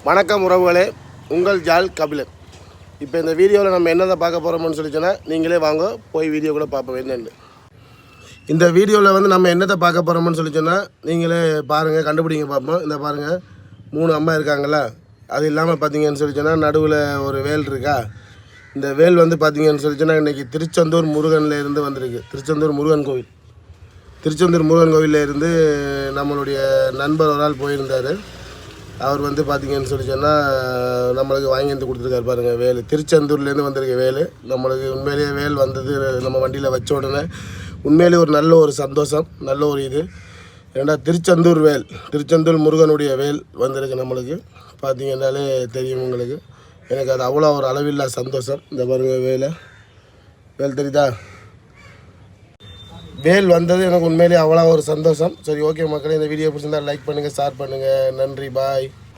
வணக்கம் உறவுகளே, உங்கள் ஜால் கபிலன். இப்போ இந்த வீடியோவில் நம்ம என்னதை பார்க்க போகிறோம்னு சொல்லிச்சோன்னா நீங்களே வாங்க போய் வீடியோக்குள்ளே பார்ப்போம் என்னென்னு. இந்த வீடியோவில் வந்து நம்ம என்னத்தை பார்க்க போகிறோம்னு சொல்லிச்சோன்னா நீங்களே பாருங்கள், கண்டுபிடிங்க பார்ப்போம். இந்த பாருங்கள், 3 அம்மா இருக்காங்களா, அது இல்லாமல் பார்த்தீங்கன்னு சொல்லிச்சோன்னா நடுவில் ஒரு வேல் இருக்கா. இந்த வேல் வந்து பார்த்தீங்கன்னு சொல்லிச்சோன்னா இன்றைக்கி திருச்செந்தூர் முருகனில் இருந்து வந்திருக்கு. திருச்செந்தூர் முருகன் கோவில். திருச்செந்தூர் முருகன் கோவிலில் இருந்து நம்மளுடைய நண்பர் ஒரு ஆள் போயிருந்தார். அவர் வந்து பார்த்திங்கன்னு சொல்லி சொன்னால் நம்மளுக்கு வாங்கி வந்து கொடுத்துருக்காரு பாருங்கள் வேல். திருச்செந்தூர்லேருந்து வந்திருக்க வேல். நம்மளுக்கு உண்மையிலேயே வேல் வந்தது நம்ம வண்டியில் வச்ச உடனே உண்மையிலேயே ஒரு நல்ல ஒரு சந்தோஷம், நல்ல ஒரு இது. ஏன்னா திருச்செந்தூர் வேல், திருச்செந்தூர் முருகனுடைய வேல் வந்திருக்கு நம்மளுக்கு. பார்த்திங்கன்னாலே தெரியும் உங்களுக்கு. எனக்கு அது அவ்வளோ ஒரு அளவில்லா சந்தோஷம். இந்த பாருங்கள் வேல் தெரியுதா, வேல் வந்தது எனக்கு உண்மையிலேயே அவ்வளோ ஒரு சந்தோஷம். சரி, ஓகே மக்களே, இந்த வீடியோ பிடிச்சிருந்தால் லைக் பண்ணுங்கள், ஷேர் பண்ணுங்கள். நன்றி, பாய்.